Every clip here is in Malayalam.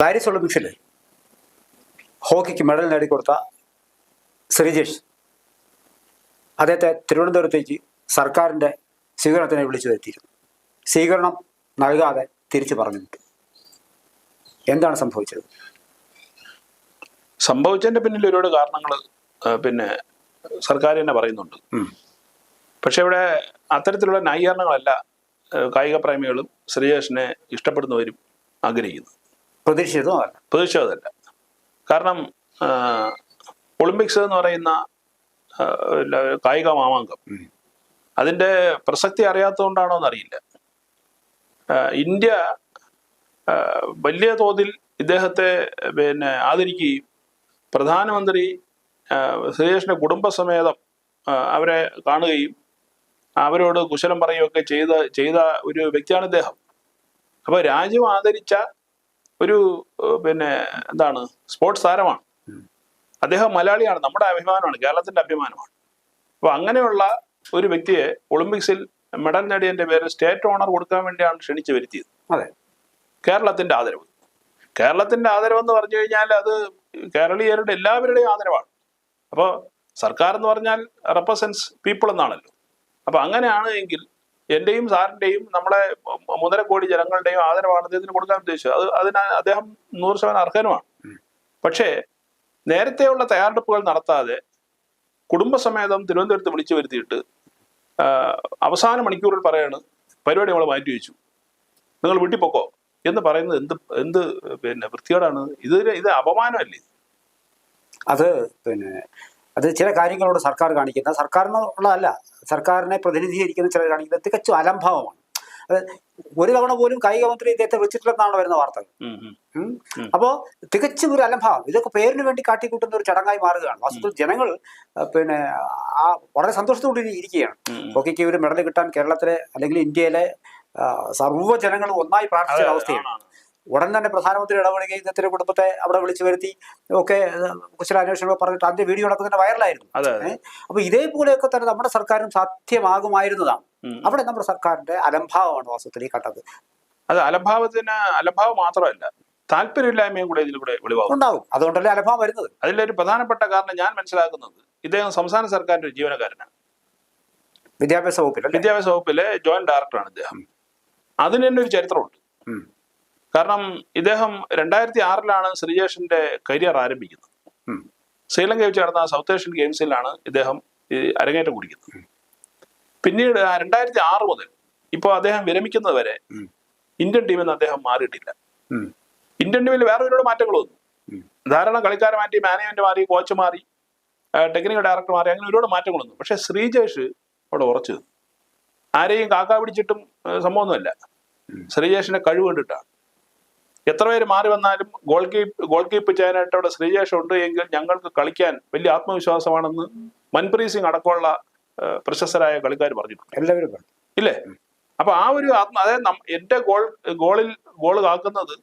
പാരീസ് ഒളിമ്പിക്സിൽ ഹോക്കിക്ക് മെഡൽ നേടിക്കൊടുത്ത ശ്രീജേഷ് അദ്ദേഹത്തെ തിരുവനന്തപുരത്തേക്ക് സർക്കാരിൻ്റെ സ്വീകരണത്തിനെ വിളിച്ചു വരുത്തിയിരുന്നു. സ്വീകരണം നൽകാതെ തിരിച്ചു പറഞ്ഞു വിട്ടു. എന്താണ് സംഭവിച്ചത്? സംഭവിച്ചതിന്റെ പിന്നിൽ ഒരുപാട് കാരണങ്ങൾ സർക്കാർ തന്നെ പറയുന്നുണ്ട്. പക്ഷെ ഇവിടെ അത്തരത്തിലുള്ള ന്യായീകരണങ്ങളല്ല കായിക പ്രേമികളും ശ്രീജേഷിനെ ഇഷ്ടപ്പെടുന്നവരും ആഗ്രഹിക്കുന്നു. പ്രതീക്ഷിച്ചതല്ല. കാരണം ഒളിമ്പിക്സ് എന്ന് പറയുന്ന കായിക മാമാങ്കം അതിൻ്റെ പ്രസക്തി അറിയാത്തതുകൊണ്ടാണോ എന്നറിയില്ല. ഇന്ത്യ വലിയ തോതിൽ ഇദ്ദേഹത്തെ ആദരിക്കുകയും പ്രധാനമന്ത്രി ശ്രീജേഷിന്റെ കുടുംബസമേതം അവരെ കാണുകയും അവരോട് കുശലം പറയുകയൊക്കെ ചെയ്ത ഒരു വ്യക്തിയാണ് ഇദ്ദേഹം. അപ്പോൾ രാജ്യം ആദരിച്ച ഒരു സ്പോർട്സ് താരമാണ് അദ്ദേഹം. മലയാളിയാണ്, നമ്മുടെ അഭിമാനമാണ്, കേരളത്തിന്റെ അഭിമാനമാണ്. അപ്പോൾ അങ്ങനെയുള്ള ഒരു വ്യക്തിയെ ഒളിമ്പിക്സിൽ മെഡൽ നേടിയതിന്റെ പേരിൽ സ്റ്റേറ്റ് ഓണർ കൊടുക്കാൻ വേണ്ടിയാണ് ക്ഷണിച്ചു വരുത്തിയത്. അതെ, കേരളത്തിന്റെ ആദരവ്. കേരളത്തിന്റെ ആദരവ് എന്ന് പറഞ്ഞു കഴിഞ്ഞാൽ അത് കേരളീയരുടെ എല്ലാവരുടെയും ആദരവാണ്. അപ്പോൾ സർക്കാർ എന്ന് പറഞ്ഞാൽ റെപ്രസെന്റ്സ് പീപ്പിൾ എന്നാണല്ലോ. അപ്പൊ അങ്ങനെയാണ് എങ്കിൽ എന്റെയും സാറിന്റെയും നമ്മളെ 1.5 കോടി ജനങ്ങളുടെയും ആദരവാണ് അദ്ദേഹത്തിന് കൊടുക്കാൻ ഉദ്ദേശിച്ചത്. അതിന് അദ്ദേഹം 100% അർഹനുമാണ്. പക്ഷേ നേരത്തെയുള്ള തയ്യാറെടുപ്പുകൾ നടത്താതെ കുടുംബസമേതം തിരുവനന്തപുരത്ത് വിളിച്ചു വരുത്തിയിട്ട് അവസാന മണിക്കൂറിൽ പറയാണ് പരിപാടി നമ്മൾ മാറ്റി വെച്ചു, നിങ്ങൾ വീട്ടിൽ പൊക്കോ എന്ന് പറയുന്നത് എന്ത് വൃത്തികേടാണ് ഇത് അപമാനമല്ലേ? അത് ചില കാര്യങ്ങളോട് സർക്കാർ കാണിക്കുന്ന, സർക്കാരിനുള്ളതല്ല, സർക്കാരിനെ പ്രതിനിധീകരിക്കുന്ന ചിലർ കാണിക്കുന്നത് തികച്ചും അലംഭാവമാണ്. അത് ഒരു തവണ പോലും കായിക മന്ത്രി ഇദ്ദേഹത്തെ വിളിച്ചിട്ടില്ലെന്നാണ് വരുന്ന വാർത്തകൾ. അപ്പോൾ തികച്ചും ഒരു അലംഭാവം. ഇതൊക്കെ പേരിന് വേണ്ടി കാട്ടിക്കൂട്ടുന്ന ഒരു ചടങ്ങായി മാറുകയാണ്. വാസ്തവത്തിൽ ജനങ്ങൾ വളരെ സന്തോഷത്തോടെ ഇരിക്കുകയാണ്. ഹോക്കിക്ക് ഒരു മെഡൽ കിട്ടാൻ കേരളത്തിലെ അല്ലെങ്കിൽ ഇന്ത്യയിലെ സർവ്വ ജനങ്ങളും ഒന്നായി പ്രാർത്ഥിച്ച അവസ്ഥയാണ്. ഉടൻ തന്നെ പ്രധാനമന്ത്രി ഇടപെടുകയും ഇദ്ദേഹത്തിന്റെ കുടുംബത്തെ അവിടെ വിളിച്ചു വരുത്തി ഒക്കെ കുശലാന്വേഷണം പറഞ്ഞിട്ട് അതിന്റെ വീഡിയോ അടക്കം തന്നെ വൈറലായിരുന്നു. അപ്പൊ ഇതേപോലെയൊക്കെ തന്നെ നമ്മുടെ സർക്കാരിനും സാധ്യമാകുമായിരുന്നതാണ്. അവിടെ നമ്മുടെ സർക്കാരിന്റെ അലംഭാവമാണ് വാസ്തവത്തിൽ ഈ കണ്ടത്. അത് അലംഭാവം മാത്രമല്ല, താല്പര്യമില്ലായ്മയും കൂടെ ഇതിലൂടെ ഉണ്ടാവും. അതുകൊണ്ടല്ലേ അലംഭാവം വരുന്നത്. അതിലൊരു പ്രധാനപ്പെട്ട കാരണം ഞാൻ മനസ്സിലാക്കുന്നത്, ഇദ്ദേഹം സംസ്ഥാന സർക്കാരിന്റെ ഒരു ജീവനക്കാരനാണ്. വിദ്യാഭ്യാസ വകുപ്പിലെ ജോയിന്റ് ഡയറക്ടറാണ് ഇദ്ദേഹം. അതിന് തന്നെ ഒരു ചരിത്രമുണ്ട്. കാരണം ഇദ്ദേഹം 2006 ശ്രീജേഷിന്റെ കരിയർ ആരംഭിക്കുന്നത്. ശ്രീലങ്ക വെച്ച് നടന്ന സൗത്ത് ഏഷ്യൻ ഗെയിംസിലാണ് ഇദ്ദേഹം അരങ്ങേറ്റം കുറിക്കുന്നത്. പിന്നീട് 2006 മുതൽ ഇപ്പോൾ അദ്ദേഹം വിരമിക്കുന്നത് വരെ ഇന്ത്യൻ ടീമിൽ നിന്ന് അദ്ദേഹം മാറിയിട്ടില്ല. ഇന്ത്യൻ ടീമിൽ വേറെ ഒരുപാട് മാറ്റങ്ങൾ വന്നു. ധാരാളം കളിക്കാരെ മാറ്റി, മാനേജ്മെന്റ് മാറി, കോച്ച് മാറി, ടെക്നിക്കൽ ഡയറക്ടർ മാറി, അങ്ങനെ ഒരുപാട് മാറ്റങ്ങൾ വന്നു. പക്ഷെ ശ്രീജേഷ് അവിടെ ഉറച്ചു നിന്നു. ആരെയും കാക്ക പിടിച്ചിട്ടും സംഭവമൊന്നുമല്ല. ശ്രീജേഷിന്റെ കഴിവ് കണ്ടിട്ടാണ്. എത്ര പേര് മാറി വന്നാലും ഗോൾ കീപ്പ് ചെയ്യാനായിട്ട് അവിടെ ശ്രീജേഷ് ഉണ്ട് എങ്കിൽ ഞങ്ങൾക്ക് കളിക്കാൻ വലിയ ആത്മവിശ്വാസമാണെന്ന് മൻപ്രീത് സിംഗ് അടക്കമുള്ള പ്രശസ്തരായ കളിക്കാർ പറഞ്ഞിട്ടുണ്ട്. എല്ലാവരും ഇല്ലേ? അപ്പൊ ആ ഒരു അതായത് എന്റെ ഗോൾ കാക്കുന്നത്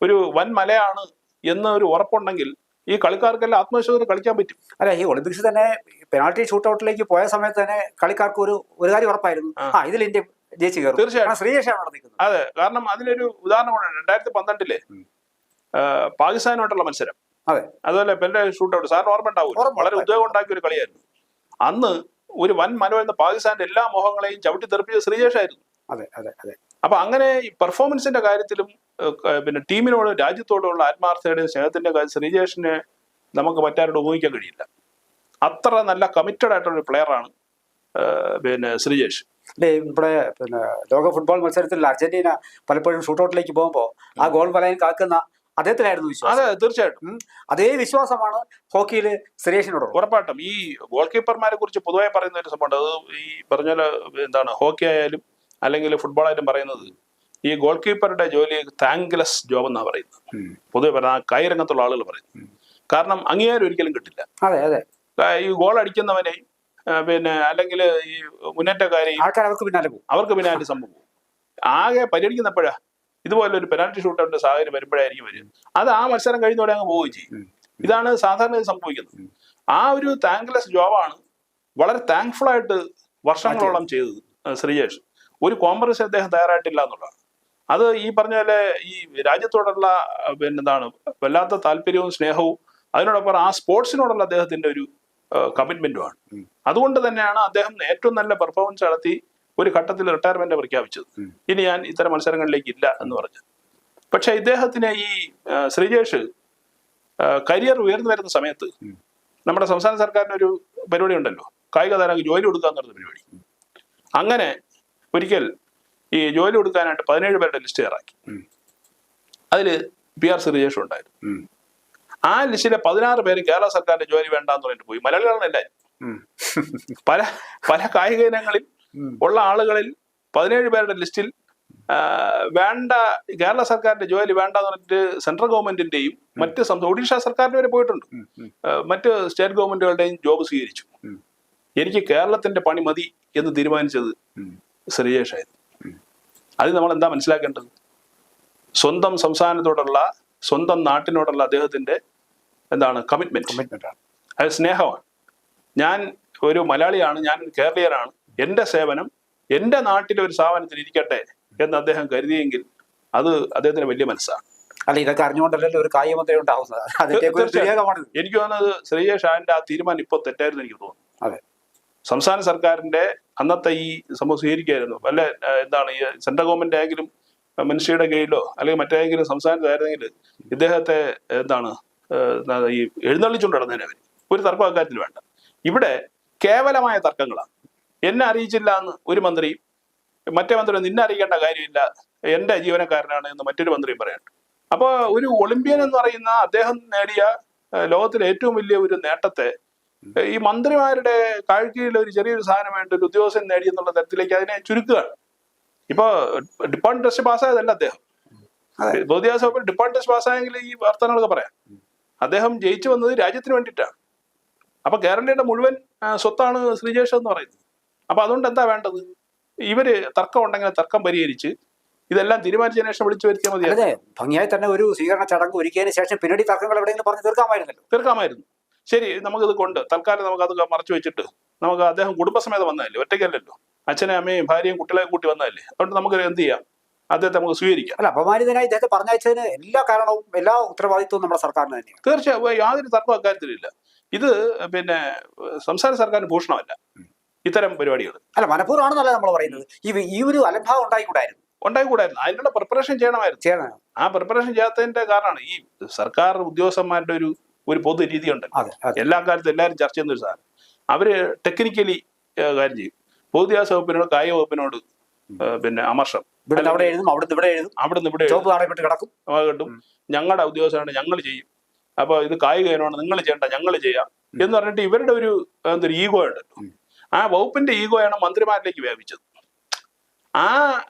ഒരു വൻ മലയാണ് എന്ന് ഒരു ഉറപ്പുണ്ടെങ്കിൽ ഈ കളിക്കാർക്കെല്ലാം ആത്മവിശ്വാസത്തിൽ കളിക്കാൻ പറ്റും. അല്ല, ഈ ഒളിമ്പിക്സ് തന്നെ പെനാൾട്ടി ഷൂട്ടൗട്ടിലേക്ക് പോയ സമയത്ത് തന്നെ കളിക്കാർക്ക് ഒരു കാര്യം ഉറപ്പായിരുന്നു, ഇതിൽ ഇന്ത്യ ജയിച്ചു കയറും. തീർച്ചയായിട്ടും ശ്രീജേഷാണ് നടന്നിരിക്കുന്നത്. അതെ, കാരണം അതിനൊരു ഉദാഹരണമാണ് 2012 പാകിസ്ഥാനുമായിട്ടുള്ള മത്സരം. അതെ, അതുപോലെ പെനാൽറ്റി ഷൂട്ടൗട്ട് സാറിന് ഓർമ്മ ഉണ്ടാവും. വളരെ ഉദ്യോഗം ഉണ്ടാക്കിയ ഒരു കളിയായിരുന്നു. അന്ന് ഒരു വൻ മല വരുന്ന പാകിസ്ഥാന്റെ എല്ലാ മോഹങ്ങളെയും ചവിട്ടി തെറിപ്പിച്ച ശ്രീജേഷായിരുന്നു. അതെ അതെ അതെ. അപ്പൊ അങ്ങനെ ഈ പെർഫോമൻസിന്റെ കാര്യത്തിലും ടീമിനോട് രാജ്യത്തോടുള്ള ആത്മാർത്ഥതയുടെയും സ്നേഹത്തിന്റെ കാര്യത്തിൽ ശ്രീജേഷിനെ നമുക്ക് മറ്റാരോട് ഊഹിക്കാൻ കഴിയില്ല. അത്ര നല്ല കമ്മിറ്റഡ് ആയിട്ടുള്ള ഒരു പ്ലെയറാണ് ശ്രീജേഷ്. ഇവിടെ ലോക ഫുട്ബോൾ മത്സരത്തിൽ അർജന്റീന പലപ്പോഴും ഷൂട്ടൗട്ടിലേക്ക് പോകുമ്പോൾ ആ ഗോൾ വലയം കാക്കുന്ന അദ്ദേഹത്തിനായിരുന്നു വിശ്വാസം. അതെ, തീർച്ചയായിട്ടും അതേ വിശ്വാസമാണ് ഹോക്കിയിൽ ശ്രീജേഷിനോട്. ഉറപ്പായിട്ടും ഈ ഗോൾ കീപ്പർമാരെ കുറിച്ച് പൊതുവായി പറയുന്ന ഒരു സംഭവമുണ്ട്. അത് ഈ പറഞ്ഞ ഹോക്കി ആയാലും അല്ലെങ്കിൽ ഫുട്ബോൾ ആയാലും പറയുന്നത് ഈ ഗോൾ കീപ്പറുടെ ജോലി താങ്ക്ലെസ് ജോബ് എന്നാണ് പറയുന്നത്. പൊതുവെ പറഞ്ഞ കായികരംഗത്തുള്ള ആളുകൾ പറയുന്നത്. കാരണം അംഗീകാരം ഒരിക്കലും കിട്ടില്ല. അതെ അതെ. ഈ ഗോൾ അടിക്കുന്നവനെയും അല്ലെങ്കിൽ ഈ മുന്നേറ്റക്കാരെയും അവർക്ക് പിന്നാലെ സംഭവം ആകെ പരിഗണിക്കുന്നപ്പോഴാ ഇതുപോലെ ഒരു പെനാൽറ്റി ഷൂട്ടൗട്ടിന്റെ സാഹചര്യം വരുമ്പോഴായിരിക്കും വരും. അത് ആ മത്സരം കഴിഞ്ഞോടെ അങ്ങ് പോവുകയും ചെയ്യും. ഇതാണ് സാധാരണ സംഭവിക്കുന്നത്. ആ ഒരു താങ്ക്ലെസ് ജോബാണ് വളരെ താങ്ക്ഫുൾ ആയിട്ട് വർഷങ്ങളോളം ചെയ്തത് ശ്രീജേഷ്. ഒരു കോംപ്രമൈസ് അദ്ദേഹം തയ്യാറായിട്ടില്ല എന്നുള്ളതാണ്. അത് ഈ പറഞ്ഞ പോലെ ഈ രാജ്യത്തോടുള്ള എന്താണ് വല്ലാത്ത താല്പര്യവും സ്നേഹവും അതിനോടൊപ്പം ആ സ്പോർട്സിനോടുള്ള അദ്ദേഹത്തിന്റെ ഒരു കമ്മിറ്റ്മെന്റുമാണ്. അതുകൊണ്ട് തന്നെയാണ് അദ്ദേഹം ഏറ്റവും നല്ല പെർഫോമൻസ് നടത്തി ഒരു ഘട്ടത്തിൽ റിട്ടയർമെന്റ് പ്രഖ്യാപിച്ചത്. ഇനി ഞാൻ ഇത്തരം മത്സരങ്ങളിലേക്ക് ഇല്ല എന്ന് പറഞ്ഞു. പക്ഷെ ഇദ്ദേഹത്തിന് ഈ ശ്രീജേഷ് കരിയർ ഉയർന്നു വരുന്ന സമയത്ത് നമ്മുടെ സംസ്ഥാന സർക്കാരിന് ഒരു പരിപാടി ഉണ്ടല്ലോ, കായിക താരങ്ങൾക്ക് ജോലി കൊടുക്കുക എന്ന് പറയുന്ന പരിപാടി. അങ്ങനെ ഒരിക്കൽ ഈ ജോലി കൊടുക്കാനായിട്ട് 17 പേരുടെ ലിസ്റ്റ് തയ്യാറാക്കി. അതിൽ PR ശ്രീജേഷ് ഉണ്ടായിരുന്നു. ആ ലിസ്റ്റിലെ 16 പേര് കേരള സർക്കാരിന്റെ ജോലി വേണ്ടാന്ന് പറഞ്ഞിട്ട് പോയി. മലയാളികളാണ് എല്ലാവരും. പല പല കായിക ഇനങ്ങളിൽ ഉള്ള ആളുകളിൽ 17 പേരുടെ ലിസ്റ്റിൽ വേണ്ട, കേരള സർക്കാരിന്റെ ജോലി വേണ്ടെന്ന് പറഞ്ഞിട്ട് സെൻട്രൽ ഗവൺമെന്റിന്റെയും മറ്റ് ഒഡീഷ സർക്കാരിന്റെ വരെ പോയിട്ടുണ്ട്, മറ്റ് സ്റ്റേറ്റ് ഗവൺമെന്റുകളുടെയും ജോബ് സ്വീകരിച്ചു. എനിക്ക് കേരളത്തിന്റെ പണി മതി എന്ന് തീരുമാനിച്ചത് ശ്രീജേഷായിരുന്നു. അത് നമ്മൾ എന്താ മനസ്സിലാക്കേണ്ടത്? സ്വന്തം സംസ്ഥാനത്തോടുള്ള, സ്വന്തം നാട്ടിനോടുള്ള അദ്ദേഹത്തിന്റെ എന്താണ് കമ്മിറ്റ്മെന്റ്, അത് സ്നേഹമാണ്. ഞാൻ ഒരു മലയാളിയാണ്, ഞാൻ ഒരു കേരളീയനാണ്, എന്റെ സേവനം എന്റെ നാട്ടിലെ ഒരു സ്ഥാപനത്തിൽ ഇരിക്കട്ടെ എന്ന് അദ്ദേഹം കരുതിയെങ്കിൽ അത് അദ്ദേഹത്തിന് വലിയ മനസ്സാണ്. അല്ല, ഇതൊക്കെ അറിഞ്ഞുകൊണ്ടല്ലോ ഒരു കായിക മന്ത്രി ഉണ്ടാവുന്നത്. എനിക്ക് തോന്നുന്നത് ശ്രീജേഷ് അതിന്റെ ആ തീരുമാനം ഇപ്പോൾ തെറ്റായിരുന്നു എനിക്ക് തോന്നുന്നു. അതെ, സംസ്ഥാന സർക്കാരിന്റെ അന്നത്തെ ഈ സംഭവം സ്വീകരിക്കായിരുന്നു. അല്ല എന്താണ് ഈ സെൻട്രൽ ഗവൺമെന്റ് ആയെങ്കിലും മിനിസ്ട്രിയുടെ കീഴിലോ അല്ലെങ്കിൽ മറ്റേതെങ്കിലും സംസ്ഥാനത്തായിരുന്നെങ്കിൽ ഇദ്ദേഹത്തെ എന്താണ് ഈ എഴുന്നള്ളിച്ചുകൊണ്ട് നടന്നതിനെ ഒരു തർക്കം അക്കാര്യത്തിൽ വേണ്ട. ഇവിടെ കേവലമായ തർക്കങ്ങളാണ്. എന്നെ അറിയിച്ചില്ല എന്ന് ഒരു മന്ത്രിയും മറ്റേ മന്ത്രി നിന്നെ അറിയിക്കേണ്ട കാര്യമില്ല, എന്റെ ജീവനക്കാരനാണ് എന്ന് മറ്റൊരു മന്ത്രിയും പറയണ്ട. അപ്പൊ ഒരു ഒളിമ്പ്യൻ എന്ന് പറയുന്ന അദ്ദേഹം നേടിയ ലോകത്തിലെ ഏറ്റവും വലിയ ഒരു നേട്ടത്തെ ഈ മന്ത്രിമാരുടെ കാഴ്ചയിൽ ഒരു ചെറിയൊരു സാധനമായിട്ട് ഒരു ഉദ്യോഗസ്ഥൻ നേടി എന്നുള്ള തരത്തിലേക്ക് അതിനെ ചുരുക്കുകയാണ്. ഇപ്പൊ ഡിപ്പാർട്ട്മെന്റ് ടെസ്റ്റ് പാസ്സായതല്ല അദ്ദേഹം. വിദ്യാഭ്യാസ വകുപ്പിൽ ഡിപ്പാർട്ട്മെന്റ് ടെസ്റ്റ് പാസ്സായെങ്കിൽ ഈ വാർത്തകളൊക്കെ പറയാം. അദ്ദേഹം ജയിച്ചു വന്നത് രാജ്യത്തിന് വേണ്ടിയിട്ടാണ്. അപ്പൊ കേരളയുടെ മുഴുവൻ സ്വത്താണ് ശ്രീജേഷ് എന്ന് പറയുന്നത്. അപ്പൊ അതുകൊണ്ട് എന്താ വേണ്ടത്? ഇവര് തർക്കം ഉണ്ടെങ്കിൽ തർക്കം പരിഹരിച്ച് ഇതെല്ലാം തീരുമാനിച്ചതിന് ശേഷം വിളിച്ചു വരുത്തിയാൽ മതി. അതെ, ഭംഗിയായി തന്നെ ഒരു സ്വീകരണ ചടങ്ങ് ഒരുക്കിയതിന് ശേഷം പിന്നീട് തർക്കങ്ങൾ എവിടെയെങ്കിലും പറഞ്ഞ് തീർക്കാമായിരുന്നു. ശരി, നമുക്കിത് കൊണ്ട് തൽക്കാലം നമുക്ക് അത് മറച്ചു വെച്ചിട്ട് നമുക്ക് അദ്ദേഹം കുടുംബസമേതം വന്നതല്ലേ, ഒറ്റയ്ക്കല്ലല്ലോ, അച്ഛനെ അമ്മയും ഭാര്യയും കുട്ടികളെ കൂട്ടി വന്നതല്ലേ, അതുകൊണ്ട് നമുക്ക് എന്ത് ചെയ്യാം, അദ്ദേഹത്തെ നമുക്ക് സ്വീകരിക്കാം. അല്ല, അപമാനിതനായി ഇദ്ദേഹത്തെ പറഞ്ഞയച്ചതിന് എല്ലാ കാരണവും എല്ലാ ഉത്തരവാദിത്വവും നമ്മുടെ സർക്കാരിന് തന്നെയാണ്. തീർച്ചയായും യാതൊരു തർക്കം അക്കാര്യത്തിലില്ല. ഇത് പിന്നെ സംസ്ഥാന സർക്കാരിന് ഭൂഷണമല്ല ഇത്തരം പരിപാടികൾ. അല്ല, മനഃപൂർവ്വമാണെന്നല്ല നമ്മൾ പറയുന്നത്. ഈ ഒരു അലംഭാവം ഉണ്ടായിക്കൂടായിരുന്നു. അതിനുള്ള പ്രിപ്പറേഷൻ ചെയ്യണമായിരുന്നു. ആ പ്രിപ്പറേഷൻ ചെയ്യാത്തതിന്റെ കാരണമാണ് ഈ സർക്കാർ ഉദ്യോഗസ്ഥന്മാരുടെ ഒരു പൊതു രീതി ഉണ്ട്. എല്ലാ കാലത്തും എല്ലാവരും ചർച്ച ചെയ്യുന്ന ഒരു സാധനം. അവര് ടെക്നിക്കലി കാര്യം ചെയ്യും. പൊതുവിദ്യാഭ്യാസ വകുപ്പിനോട് കായിക വകുപ്പിനോട് പിന്നെ അമർഷം, അവിടുന്ന് ഇവിടെ കിട്ടും. ഞങ്ങളുടെ ഉദ്യോഗസ്ഥരാണ്, ഞങ്ങൾ ചെയ്യും. അപ്പൊ ഇത് കായിക ഇനമാണ്, നിങ്ങൾ ചെയ്യണ്ട, ഞങ്ങൾ ചെയ്യാം എന്ന് പറഞ്ഞിട്ട് ഇവരുടെ ഒരു എന്തൊരു ഈഗോ ഉണ്ടല്ലോ. ആ വകുപ്പിന്റെ ഈഗോയാണ് മന്ത്രിമാരിലേക്ക് വ്യാപിച്ചത്. ആ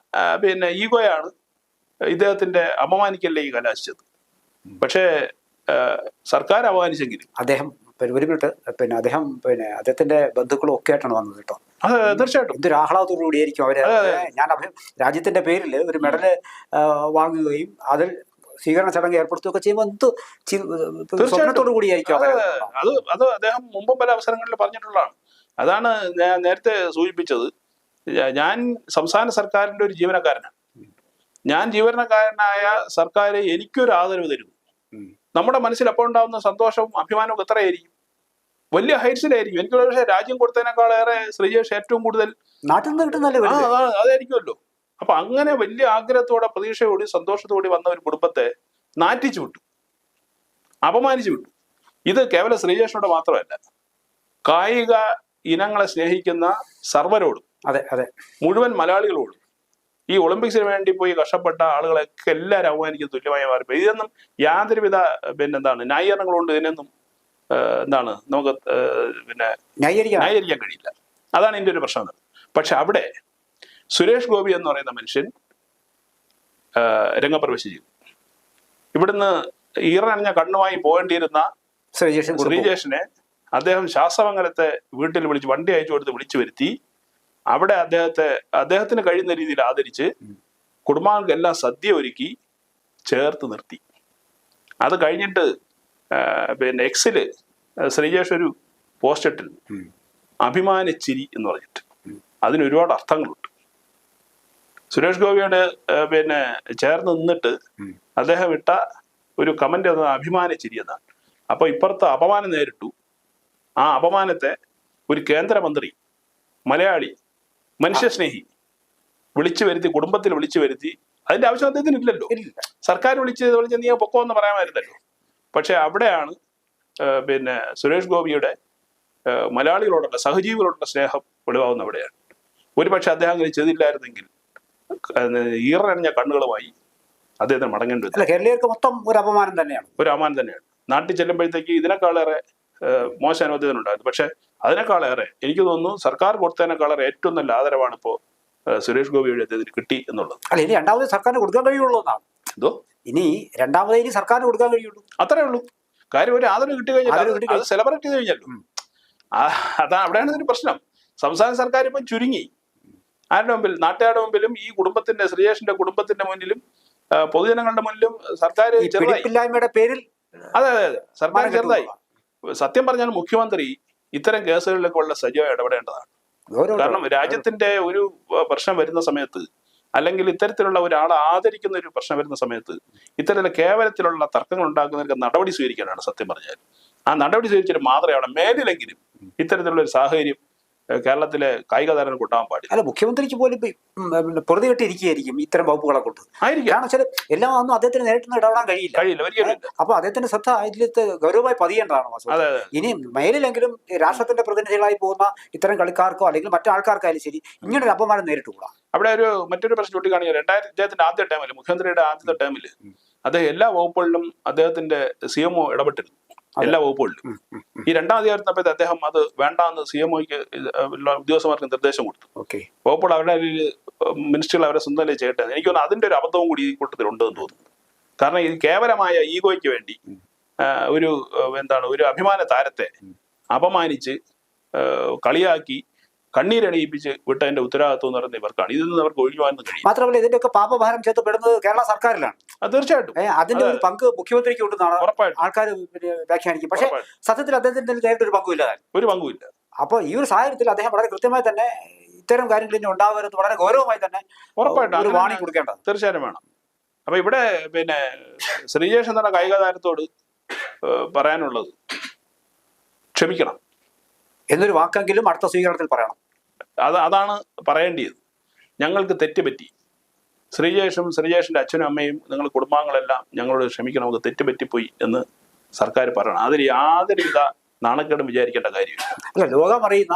പിന്നെ ഈഗോയാണ് ഇദ്ദേഹത്തിന്റെ അപമാനിക്കലിലേക്ക് കലാശിച്ചത്. പക്ഷേ സർക്കാർ അപമാനിച്ചെങ്കിലും അദ്ദേഹം അദ്ദേഹത്തിന്റെ ബന്ധുക്കളും ഒക്കെ ആയിട്ടാണ് വന്നത് കേട്ടോ. തീർച്ചയായിട്ടും എന്തൊരു ആഹ്ലാദത്തോടു കൂടിയായിരിക്കും അവര്. ഞാൻ രാജ്യത്തിന്റെ പേരിൽ ഒരു മെഡല് വാങ്ങുകയും അതിൽ സ്വീകരണ ചടങ്ങ് ഏർപ്പെടുത്തുകയൊക്കെ ചെയ്യുമ്പോൾ സ്വപ്നത്തോടു കൂടിയായിരിക്കും. അത് അദ്ദേഹം മുമ്പും പല അവസരങ്ങളിൽ പറഞ്ഞിട്ടുള്ളതാണ്. അതാണ് ഞാൻ നേരത്തെ സൂചിപ്പിച്ചത്. ഞാൻ സംസ്ഥാന സർക്കാരിന്റെ ഒരു ജീവനക്കാരനാണ്. ഞാൻ ജീവനക്കാരനായ സർക്കാർ എനിക്കൊരു ആദരവ് തരുന്നു. നമ്മുടെ മനസ്സിൽ അപ്പോൾ ഉണ്ടാകുന്ന സന്തോഷവും അഭിമാനവും എത്രയായിരിക്കും? വലിയ ഹൈറ്റ്സിലായിരിക്കും. എനിക്ക് പക്ഷേ രാജ്യം കൊടുത്തതിനേക്കാളേറെ ശ്രീജേഷ് ഏറ്റവും കൂടുതൽ നാട്ടിൽ നിന്ന് കിട്ടുന്നല്ലേ അതായിരിക്കുമല്ലോ. അപ്പൊ അങ്ങനെ വലിയ ആഗ്രഹത്തോടെ പ്രതീക്ഷയോടെ സന്തോഷത്തോടെ വന്ന ഒരു കുടുംബത്തെ നാറ്റിച്ചു വിട്ടു, അപമാനിച്ചു വിട്ടു. ഇത് കേവലം ശ്രീജേഷിനോട് മാത്രമല്ല, കായിക ഇനങ്ങളെ സ്നേഹിക്കുന്ന സർവരോടും, മുഴുവൻ മലയാളികളോടും, ഈ ഒളിമ്പിക്സിന് വേണ്ടി പോയി കഷ്ടപ്പെട്ട ആളുകളൊക്കെ എല്ലാവരും അപമാനിക്കുന്ന തുല്യമായി മാറിപ്പോയി. ഇതൊന്നും യാതൊരുവിധ ന്യായീകരണങ്ങളുണ്ട്. ഇതിനൊന്നും നമുക്ക് ന്യായീകരിക്കാൻ കഴിയില്ല. അതാണ് ഇതിന്റെ ഒരു പ്രശ്നം. പക്ഷെ അവിടെ സുരേഷ് ഗോപി എന്ന് പറയുന്ന മനുഷ്യൻ രംഗപ്രവേശം ചെയ്തു. ഇവിടുന്ന് ഈറനണിഞ്ഞ കണ്ണുമായി പോകേണ്ടിയിരുന്ന ശ്രീജേഷിനെ അദ്ദേഹം ശാസ്ത്രമംഗലത്തെ വീട്ടിൽ വിളിച്ച്, വണ്ടി അയച്ചു കൊടുത്ത് വിളിച്ചു വരുത്തി. അവിടെ അദ്ദേഹത്തിന് കഴിയുന്ന രീതിയിൽ ആദരിച്ച് കുടുംബാംഗങ്ങൾക്കെല്ലാം സദ്യ ഒരുക്കി ചേർത്ത് നിർത്തി. അത് കഴിഞ്ഞിട്ട് എക്സില് ശ്രീജേഷ് ഒരു പോസ്റ്റ് ഇട്ടിരുന്നു, അഭിമാനച്ചിരി എന്ന് പറഞ്ഞിട്ട്. അതിന് ഒരുപാട് അർത്ഥങ്ങളുണ്ട്. സുരേഷ് ഗോപിയോട് പിന്നെ ചേർന്ന് നിന്നിട്ട് അദ്ദേഹം ഇട്ട ഒരു കമന്റ് എന്നത് അഭിമാനിച്ചിരി എന്നാണ്. അപ്പൊ ഇപ്പുറത്ത് അപമാനം നേരിട്ടു. ആ അപമാനത്തെ ഒരു കേന്ദ്രമന്ത്രി, മലയാളി, മനുഷ്യസ്നേഹി വിളിച്ചു വരുത്തി, കുടുംബത്തിൽ വിളിച്ചു വരുത്തി. അതിന്റെ ആവശ്യം അദ്ദേഹത്തിന് ഇല്ലല്ലോ. സർക്കാർ വിളിച്ച് നീ പൊക്കോ എന്ന് പറയാമായിരുന്നല്ലോ. പക്ഷെ അവിടെയാണ് പിന്നെ സുരേഷ് ഗോപിയുടെ മലയാളികളോടുള്ള, സഹജീവികളോടുള്ള സ്നേഹം വെളിവാകുന്ന അവിടെയാണ്. ഒരുപക്ഷെ അദ്ദേഹം അങ്ങനെ ചെയ്തില്ലായിരുന്നെങ്കിൽ ഈറനണിഞ്ഞ കണ്ണുകളുമായി അദ്ദേഹത്തിന് മടങ്ങേണ്ടി വരും. കേരളീയർക്ക് മൊത്തം ഒരു അപമാനം തന്നെയാണ്. ഒരു അപമാനം തന്നെയാണ്. നാട്ടിൽ ചെല്ലുമ്പോഴത്തേക്ക് ഇതിനേക്കാളേറെ മോശം അനുഭവത്തിന് ഉണ്ടായിരുന്നു. പക്ഷെ അതിനേക്കാളേറെ എനിക്ക് തോന്നുന്നു സർക്കാർ കൊടുത്തതിനേക്കാളേറെ ഏറ്റവും നല്ല ആദരവാണ് ഇപ്പോൾ സുരേഷ് ഗോപിയുടെ അദ്ദേഹത്തിന് കിട്ടി എന്നുള്ളത്. അല്ല, ഇനി രണ്ടാമത് സർക്കാരിന് കൊടുക്കാൻ കഴിയുള്ളൂ എന്നാണ്. എന്തോ ഇനി സർക്കാരിന് കൊടുക്കാൻ കഴിയുള്ളൂ, അത്രേ ഉള്ളൂ കാര്യം. ഒരു ആദരവ് കിട്ടി കഴിഞ്ഞാൽ അത് സെലിബ്രേറ്റ് ചെയ്ത് കഴിഞ്ഞല്ലോ. അതാ അവിടെയാണ് ഇതിന് പ്രശ്നം. സംസ്ഥാന സർക്കാർ ഇപ്പം ചുരുങ്ങി. ആരുടെ മുമ്പിൽ? നാട്ടുകാരുടെ മുമ്പിലും ഈ കുടുംബത്തിന്റെ, ശ്രീജേഷിന്റെ കുടുംബത്തിന്റെ മുന്നിലും പൊതുജനങ്ങളുടെ മുന്നിലും സർക്കാർ ചെറുതായില്ലായ്മയുടെ പേരിൽ. അതെ അതെ അതെ, സർക്കാർ ചെറുതായി. സത്യം പറഞ്ഞാൽ മുഖ്യമന്ത്രി ഇത്തരം കേസുകളിലൊക്കെ ഉള്ള സജീവമായി ഇടപെടേണ്ടതാണ്. കാരണം രാജ്യത്തിന്റെ ഒരു പ്രശ്നം വരുന്ന സമയത്ത്, അല്ലെങ്കിൽ ഇത്തരത്തിലുള്ള ഒരാളെ ആദരിക്കുന്ന ഒരു പ്രശ്നം വരുന്ന സമയത്ത് ഇത്തരത്തിലുള്ള കേവലത്തിലുള്ള തർക്കങ്ങൾ ഉണ്ടാക്കുന്നവർക്ക് നടപടി സ്വീകരിക്കാനാണ് സത്യം പറഞ്ഞാൽ. ആ നടപടി സ്വീകരിച്ചിട്ട് മാത്രമാണ് മേലിലെങ്കിലും ഇത്തരത്തിലുള്ള ഒരു സാഹചര്യം കേരളത്തിലെ കായിക താരങ്ങൾക്ക് ഉണ്ടാകാൻ പാടില്ല. അല്ല, മുഖ്യമന്ത്രിക്ക് പോലും പൊറുതി കെട്ടിയിരിക്കുകയായിരിക്കും ഇത്തരം വകുപ്പുകളെ കൊണ്ട്. കാരണം വെച്ചാൽ എല്ലാം ഒന്നും അദ്ദേഹത്തിന് നേരിട്ടൊന്നും ഇടപെടാൻ കഴിയില്ല. അപ്പൊ അദ്ദേഹത്തിന്റെ ശ്രദ്ധ അതിലത്ത് ഗൗരവമായി പതിയേണ്ടതാണ്. ഇനി മേലിലെങ്കിലും രാഷ്ട്രത്തിന്റെ പ്രതിനിധികളായി പോകുന്ന ഇത്തരം കളിക്കാർക്കോ അല്ലെങ്കിൽ മറ്റാൾക്കാർക്കായാലും ശരി ഇങ്ങനൊരു അപമാനം നേരിട്ടുകൂടാ. അവിടെ മറ്റൊരു പ്രശ്നം ചൂണ്ടിക്കാണിക്കുക, അദ്ദേഹത്തിന്റെ ആദ്യ ടൈമിൽ, മുഖ്യമന്ത്രിയുടെ ആദ്യത്തെ ടൈമിൽ അദ്ദേഹം എല്ലാ വകുപ്പുകളിലും അദ്ദേഹത്തിന്റെ CMO ഇടപെട്ടിരുന്നു. എല്ലാ വകുപ്പുകളിലും. ഈ രണ്ടാം അധികാരത്തിനപ്പോ അദ്ദേഹം അത് വേണ്ടാന്ന് CMOയ്ക്ക് ഉദ്യോഗസ്ഥന്മാർക്ക് നിർദ്ദേശം കൊടുത്തു. വകുപ്പുകൾ അവരുടെ മിനിസ്ട്രികൾ അവരെ സ്വന്തം ചെയ്യട്ടെ. എനിക്ക് തോന്നുന്നു അതിന്റെ ഒരു അബദ്ധവും കൂടി ഈ കൂട്ടത്തിലുണ്ടെന്ന് തോന്നുന്നു. കാരണം ഇത് കേവലമായ ഈഗോയ്ക്ക് വേണ്ടി ഒരു അഭിമാന താരത്തെ അപമാനിച്ച് കളിയാക്കി കണ്ണീരണിയിപ്പിച്ച് വിട്ടതിന്റെ ഉത്തരവാദിത്വം എന്ന് പറയുന്നത് ഇവർക്കാണ്. ഇതിൽ നിന്ന് അവർക്ക് ഒഴിഞ്ഞു പോകാൻ കഴിയും. മാത്രമല്ല, ഇതിന്റെയൊക്കെ പാപഭാരം ചേർത്തപ്പെടുന്നത് കേരള സർക്കാരിലാണ്. തീർച്ചയായിട്ടും അതിന്റെ ഒരു പങ്ക് മുഖ്യമന്ത്രിക്ക് ഉണ്ടെന്നാണ് ആൾക്കാർ വ്യാഖ്യാനിക്കും. പക്ഷെ സത്യത്തിൽ അദ്ദേഹത്തിന്റെ നേരിട്ടൊരു പങ്കുമില്ല. അപ്പോൾ ഈ ഒരു സാഹചര്യത്തിൽ അദ്ദേഹം വളരെ കൃത്യമായി തന്നെ ഇത്തരം കാര്യങ്ങൾ ഇനി ഉണ്ടാവരുത് വളരെ ഗൗരവമായി തന്നെ ഉറപ്പായിട്ടും ഒരു വാണി കൊടുക്കേണ്ടത് തീർച്ചയായും വേണം. അപ്പൊ ഇവിടെ ശ്രീജേഷ് എന്ന കായിക താരത്തോട് പറയാനുള്ളത് ക്ഷമിക്കണം എന്നൊരു വാക്കെങ്കിലും അടുത്ത സ്വീകരണത്തിൽ പറയണം. അതാണ് പറയേണ്ടത്. ഞങ്ങൾക്ക് തെറ്റുപറ്റി. ശ്രീജേഷിന്റെ അച്ഛനും അമ്മയും നിങ്ങൾ കുടുംബാംഗങ്ങളെല്ലാം ഞങ്ങളോട് ക്ഷമിക്കണം, നമുക്ക് തെറ്റുപറ്റിപ്പോയി എന്ന് സർക്കാർ പറയണം. അതിൽ യാതൊരുവിധ നാണക്കേടും വിചാരിക്കേണ്ട കാര്യമില്ല. അല്ല, ലോകം അറിയുന്ന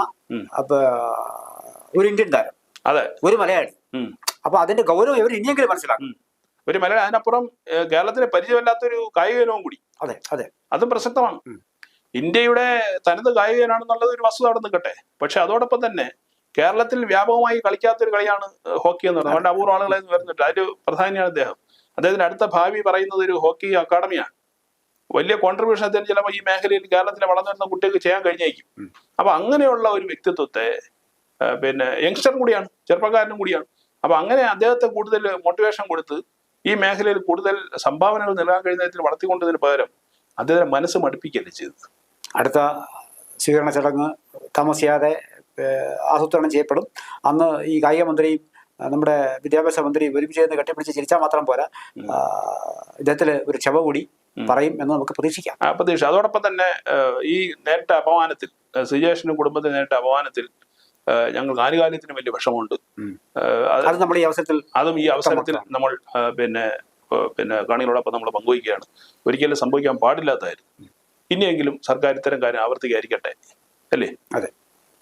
ഒരു ഇന്ത്യൻ താരം, അതെ, ഒരു മലയാളി. അപ്പൊ അതിന്റെ ഗൗരവം ഇവർ ഇനിയെങ്കിലും മനസ്സിലാക്കും. ഒരു മലയാളി, അതിനപ്പുറം കേരളത്തിന് പരിചയമില്ലാത്തൊരു കായികനവും കൂടി. അതെ അതെ, അതും പ്രസക്തമാണ്. ഇന്ത്യയുടെ തനത് കായികനാണെന്നുള്ളത് ഒരു വസ്തുത അവിടെ നിൽക്കട്ടെ. പക്ഷെ അതോടൊപ്പം തന്നെ കേരളത്തിൽ വ്യാപകമായി കളിക്കാത്തൊരു കളിയാണ് ഹോക്കി എന്ന് പറയുന്നത്. അതുകൊണ്ട് അപൂർവ ആളുകളെ വരുന്നുണ്ട്. അതിൽ പ്രധാനിയാണ് അദ്ദേഹം. അദ്ദേഹത്തിന്റെ അടുത്ത ഭാവി പറയുന്നത് ഒരു ഹോക്കി അക്കാഡമിയാണ്. വലിയ കോൺട്രിബ്യൂഷൻ അദ്ദേഹം ചിലപ്പോൾ ഈ മേഖലയിൽ കേരളത്തിലെ വളർന്നു വരുന്ന കുട്ടികൾക്ക് ചെയ്യാൻ കഴിഞ്ഞേക്കും. അപ്പൊ അങ്ങനെയുള്ള ഒരു വ്യക്തിത്വത്തെ യങ്സ്റ്റർ കൂടിയാണ്, ചെറുപ്പക്കാരനും കൂടിയാണ്. അപ്പൊ അങ്ങനെ അദ്ദേഹത്തെ കൂടുതൽ മോട്ടിവേഷൻ കൊടുത്ത് ഈ മേഖലയിൽ കൂടുതൽ സംഭാവനകൾ നൽകാൻ കഴിയുന്ന തരത്തിൽ വളർത്തിക്കൊണ്ടതിന് പകരം അദ്ദേഹത്തിന്റെ മനസ്സ് മടുപ്പിക്കുകയല്ലേ ചെയ്തത്. അടുത്ത സ്വീകരണ ചടങ്ങ് താമസിയാതെ ആസൂത്രണം ചെയ്യപ്പെടും. അന്ന് ഈ കായിക മന്ത്രിയും നമ്മുടെ വിദ്യാഭ്യാസ മന്ത്രി ഒരുമിച്ച് ചേർന്ന് കെട്ടിപ്പിടിച്ച് ചിരിച്ചാൽ മാത്രം പോരാ, ഇദ്ദേഹത്തിൽ ഒരു ക്ഷമ കൂടി പറയും എന്ന് നമുക്ക് പ്രതീക്ഷിക്കാം. അതോടൊപ്പം തന്നെ ഈ നേരിട്ട അപമാനത്തിൽ, ശ്രീജേഷിനും കുടുംബത്തിന് നേരിട്ട അപമാനത്തിൽ ഞങ്ങൾ ആനുകാലികത്തിന് വലിയ വിഷമമുണ്ട്. അതും ഈ അവസരത്തിൽ നമ്മൾ കാണികളോടൊപ്പം നമ്മൾ പങ്കുവയ്ക്കുകയാണ്. ഒരിക്കലും സംഭവിക്കാൻ പാടില്ലാത്തതായിരുന്നു. ഇനിയെങ്കിലും സർക്കാർ ഇത്തരം കാര്യം ആവർത്തിക്കാതിരിക്കട്ടെ, അല്ലേ? അതെ.